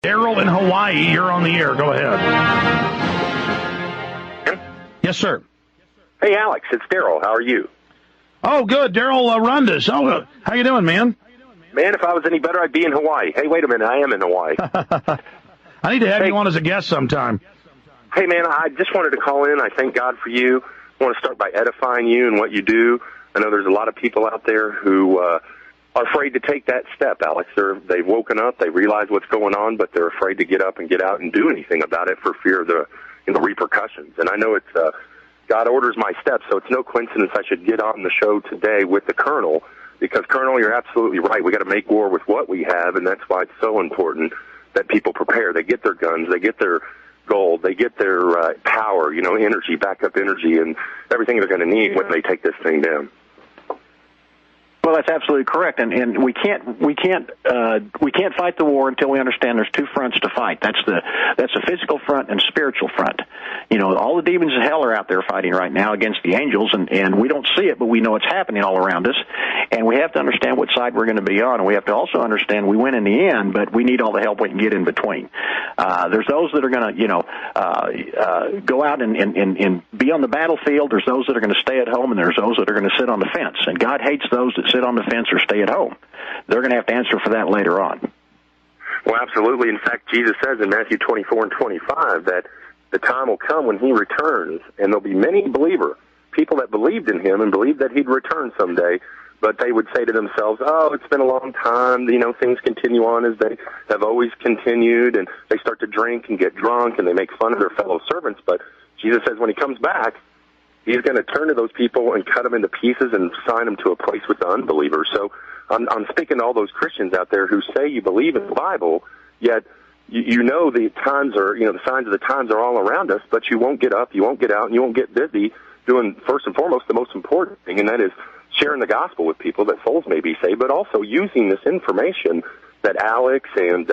Daryl in Hawaii, you're on the air. Go ahead. Yes, sir. Hey, Alex, it's Daryl. How are you? Oh, good. Daryl Rundas. Oh, how you doing, man? Man, if I was any better, I'd be in Hawaii. Hey, wait a minute. I am in Hawaii. I need to have you on as a guest sometime. Hey, man, I just wanted to call in. I thank God for you. I want to start by edifying you and what you do. I know there's a lot of people out there who are afraid to take that step, Alex. They've woken up. They realize what's going on, but they're afraid to get up and get out and do anything about it for fear of the repercussions. And I know it's God orders my steps, so it's no coincidence I should get on the show today with the Colonel, because, Colonel, you're absolutely right. We got to make war with what we have, and that's why it's so important that people prepare. They get their guns, they get their gold, they get their power, energy, backup energy, and everything they're going to need when they take this thing down. Well, that's absolutely correct, and we can't fight the war until we understand there's two fronts to fight. That's the physical front and spiritual front. All the demons of hell are out there fighting right now against the angels, and we don't see it, but we know it's happening all around us. And we have to understand what side we're going to be on, and we have to also understand we win in the end, but we need all the help we can get in between. There's those that are going to, go out and be on the battlefield. There's those that are going to stay at home, and there's those that are going to sit on the fence. And God hates those that sit on the fence or stay at home. They're going to have to answer for that later on. Well, absolutely. In fact, Jesus says in Matthew 24 and 25 that the time will come when he returns, and there'll be many people that believed in him and believed that he'd return someday, but they would say to themselves, oh, it's been a long time, things continue on as they have always continued, and they start to drink and get drunk, and they make fun of their fellow servants. But Jesus says when he comes back, he's going to turn to those people and cut them into pieces and sign them to a place with the unbelievers. So I'm speaking to all those Christians out there who say you believe in the Bible, yet the times are, the signs of the times are all around us, but you won't get up, you won't get out, and you won't get busy doing, first and foremost, the most important thing, and that is sharing the gospel with people that souls may be saved, but also using this information that Alex and,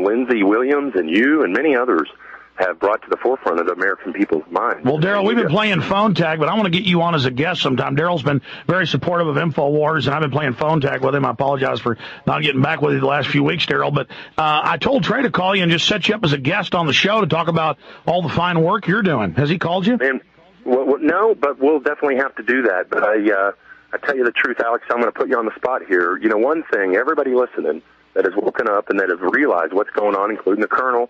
Lindsey Williams and you and many others have brought to the forefront of the American people's minds. Well, Daryl, we've been playing phone tag, but I want to get you on as a guest sometime. Daryl's been very supportive of InfoWars, and I've been playing phone tag with him. I apologize for not getting back with you the last few weeks, Daryl, but I told Trey to call you and just set you up as a guest on the show to talk about all the fine work you're doing. Has he called you? No, but we'll definitely have to do that. But I tell you the truth, Alex, I'm going to put you on the spot here. One thing, everybody listening that has woken up and that has realized what's going on, including the Colonel,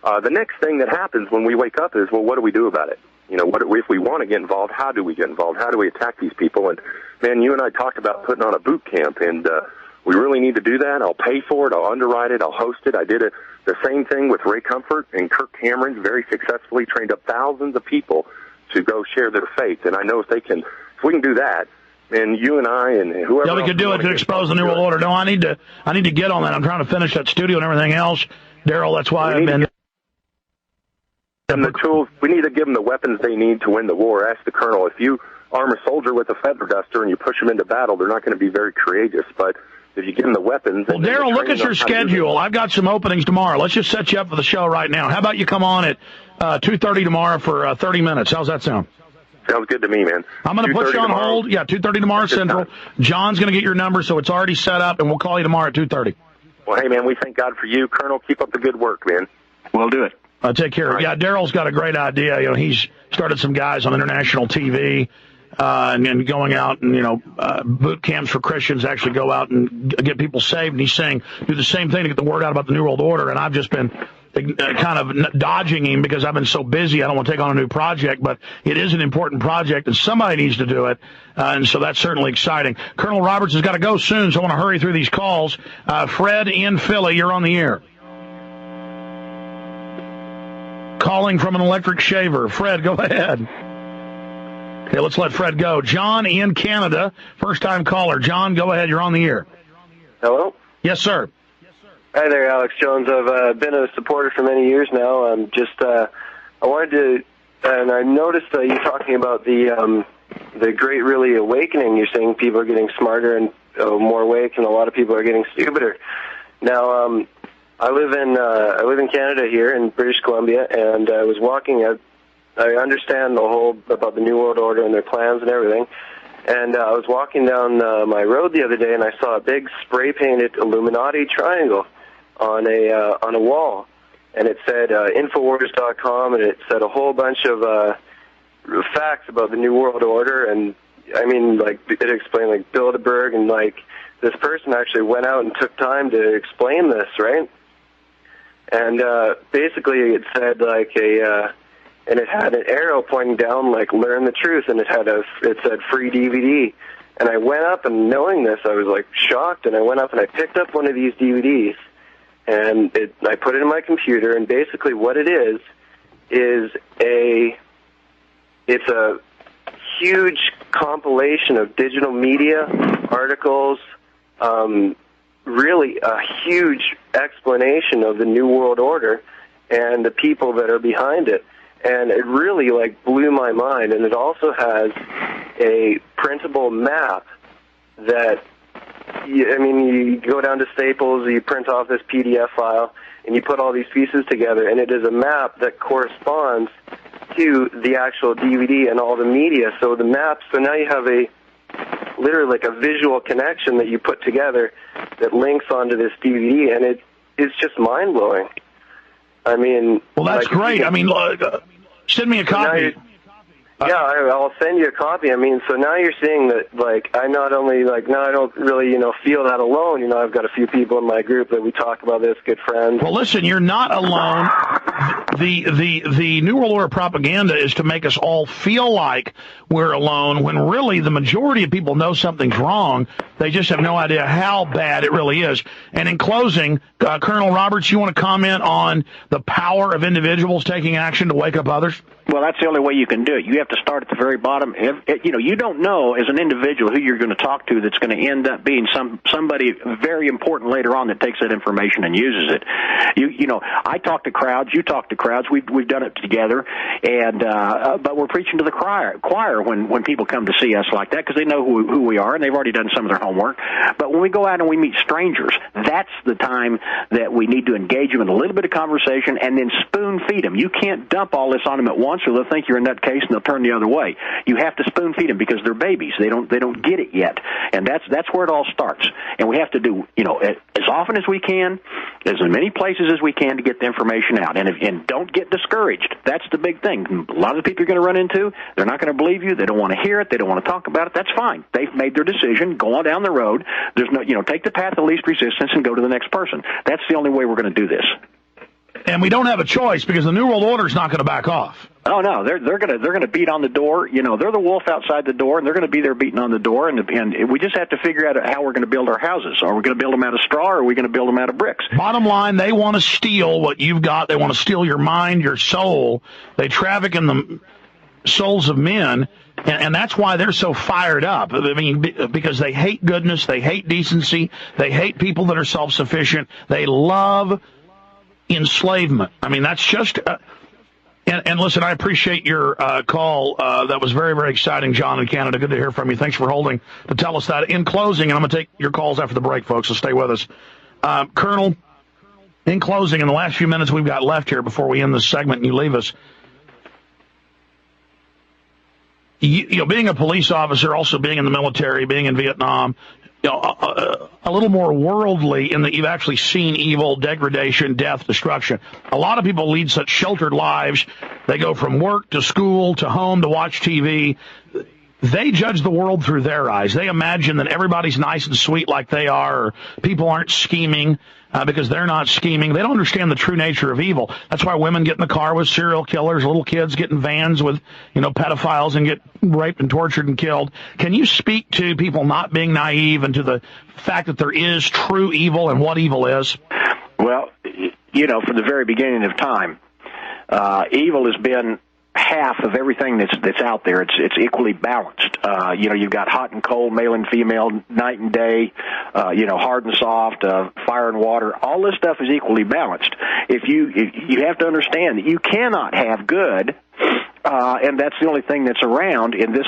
the next thing that happens when we wake up is, well, what do we do about it? What if we want to get involved? How do we get involved? How do we attack these people? And, man, you and I talked about putting on a boot camp, and we really need to do that. I'll pay for it. I'll underwrite it. I'll host it. I did the same thing with Ray Comfort and Kirk Cameron, very successfully trained up thousands of people to go share their faith. And I know if we can do that, and you and I and whoever. Yeah, we could do it to expose the New World Order. No, I need to get on that. I'm trying to finish that studio and everything else, Daryl. That's why I've been. And the tools, we need to give them the weapons they need to win the war. Ask the Colonel, if you arm a soldier with a feather duster and you push them into battle, they're not going to be very courageous. But if you give them the weapons... Well, Daryl, look at your schedule. I've got some openings tomorrow. Let's just set you up for the show right now. How about you come on at 2:30 tomorrow for 30 minutes? How's that sound? Sounds good to me, man. I'm going to put you on hold. Yeah, 2:30 tomorrow Central. John's going to get your number, so it's already set up, and we'll call you tomorrow at 2:30. Well, hey, man, we thank God for you. Colonel, keep up the good work, man. We'll do it. Take care. Right. Yeah, Daryl's got a great idea. He's started some guys on international TV and going out and, boot camps for Christians actually go out and get people saved. And he's saying do the same thing to get the word out about the New World Order. And I've just been kind of dodging him because I've been so busy. I don't want to take on a new project, but it is an important project and somebody needs to do it. And so that's certainly exciting. Colonel Roberts has got to go soon, so I want to hurry through these calls. Fred in Philly, you're on the air. Calling from an electric shaver. Fred, go ahead. Okay, let's let Fred go. John in Canada, first-time caller. John, go ahead. You're on the air. Hello? Yes, sir. Hi there, Alex Jones. I've been a supporter for many years now. I wanted to, and I noticed you talking about the Great Really Awakening. You're saying people are getting smarter and more awake, and a lot of people are getting stupider. Now, I live in Canada here in British Columbia, and I was walking. I understand the whole about the New World Order and their plans and everything. And I was walking down my road the other day, and I saw a big spray-painted Illuminati triangle on a wall, and it said Infowars.com, and it said a whole bunch of facts about the New World Order, and I mean, like, it explained, like, Bilderberg, and, like, this person actually went out and took time to explain this, right? And basically it said, like, and it had an arrow pointing down, like, learn the truth, and it said free DVD. And I went up, and knowing this, I was, like, shocked, and I went up and I picked up one of these DVDs, and I put it in my computer, and basically what it is it's a huge compilation of digital media, articles, really a huge explanation of the New World Order and the people that are behind it. And it really, like, blew my mind. And it also has a printable map that, you go down to Staples, you print off this PDF file, and you put all these pieces together, and it is a map that corresponds to the actual DVD and all the media. So the map, so now you have literally like a visual connection that you put together that links onto this DVD, and it's just mind-blowing. I mean... Well, that's great. I mean, send me a copy. Yeah, I'll send you a copy. I mean, so now you're seeing that, like, I not only, like, now I don't really, feel that alone. I've got a few people in my group that we talk about this, good friends. Well, listen, you're not alone. The New World Order propaganda is to make us all feel like we're alone, when really the majority of people know something's wrong. They just have no idea how bad it really is. And in closing, Colonel Roberts, you want to comment on the power of individuals taking action to wake up others? Well, that's the only way you can do it. You have to start at the very bottom. You don't know as an individual who you're going to talk to that's going to end up being somebody very important later on that takes that information and uses it. I talk to crowds. You talk to crowds. We've done it together, and but we're preaching to the choir when people come to see us like that, because they know who we are and they've already done some of their homework. But when we go out and we meet strangers, that's the time that we need to engage them in a little bit of conversation and then spoon feed them. You can't dump all this on them at once, or they'll think you're in that case and they'll turn the other way. You have to spoon feed them because they're babies. They don't get it yet, and that's where it all starts. And we have to do as often as we can, as many places as we can to get the information out. And don't get discouraged. That's the big thing. A lot of the people you're going to run into, they're not going to believe you. They don't want to hear it. They don't want to talk about it. That's fine. They've made their decision. Go on down the road. There's no, take the path of least resistance and go to the next person. That's the only way we're going to do this. And we don't have a choice, because the New World Order is not going to back off. Oh no, they're going to beat on the door. They're the wolf outside the door, and they're going to be there beating on the door. And we just have to figure out how we're going to build our houses. Are we going to build them out of straw, or are we going to build them out of bricks? Bottom line, they want to steal what you've got. They want to steal your mind, your soul. They traffic in the souls of men. And that's why they're so fired up. I mean, because they hate goodness, they hate decency, they hate people that are self-sufficient. They love enslavement. I mean, that's just... And listen, I appreciate your call. That was very, very exciting, John in Canada. Good to hear from you. Thanks for holding to tell us that. In closing, and I'm going to take your calls after the break, folks, so stay with us. Colonel, in closing, in the last few minutes we've got left here before we end this segment and you leave us, being a police officer, also being in the military, being in Vietnam, a little more worldly in that you've actually seen evil, degradation, death, destruction. A lot of people lead such sheltered lives. They go from work to school to home to watch TV. They judge the world through their eyes. They imagine that everybody's nice and sweet like they are, or people aren't scheming because they're not scheming. They don't understand the true nature of evil. That's why women get in the car with serial killers, little kids get in vans with, pedophiles and get raped and tortured and killed. Can you speak to people not being naive and to the fact that there is true evil and what evil is? Well, from the very beginning of time, evil has been half of everything that's out there. It's equally balanced. You've got hot and cold, male and female, night and day, hard and soft, fire and water. All this stuff is equally balanced. If you have to understand that you cannot have good, and that's the only thing that's around in this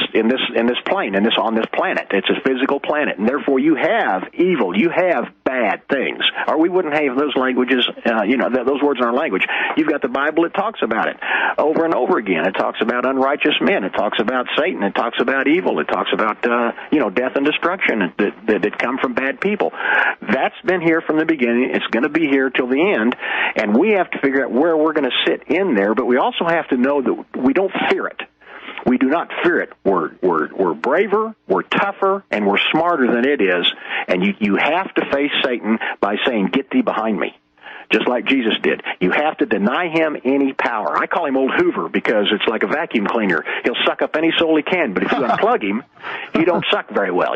plane, on this planet. It's a physical planet, and therefore you have evil, you have bad. bad things, or we wouldn't have those languages, those words in our language. You've got the Bible that talks about it over and over again. It talks about unrighteous men. It talks about Satan. It talks about evil. It talks about, death and destruction that come from bad people. That's been here from the beginning. It's going to be here till the end, and we have to figure out where we're going to sit in there, but we also have to know that we don't fear it. We do not fear it. We're braver, we're tougher, and we're smarter than it is, and you have to face Satan by saying, "Get thee behind me," just like Jesus did. You have to deny him any power. I call him Old Hoover because it's like a vacuum cleaner. He'll suck up any soul he can, but if you unplug him, he don't suck very well,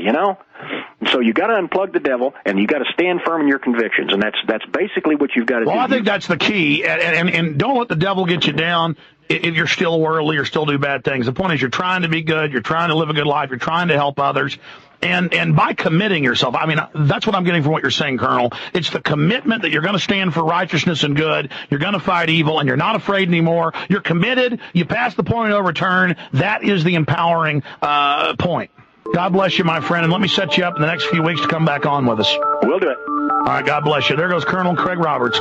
So you got to unplug the devil, and you got to stand firm in your convictions, and that's basically what you've got to do. Well, I think that's the key, and don't let the devil get you down if you're still worldly or still do bad things. The point is you're trying to be good, you're trying to live a good life, you're trying to help others, and by committing yourself, I mean, that's what I'm getting from what you're saying, Colonel. It's the commitment that you're going to stand for righteousness and good, you're going to fight evil, and you're not afraid anymore. You're committed, you pass the point of no return. That is the empowering point. God bless you, my friend, and let me set you up in the next few weeks to come back on with us. We'll do it. All right, God bless you. There goes Colonel Craig Roberts.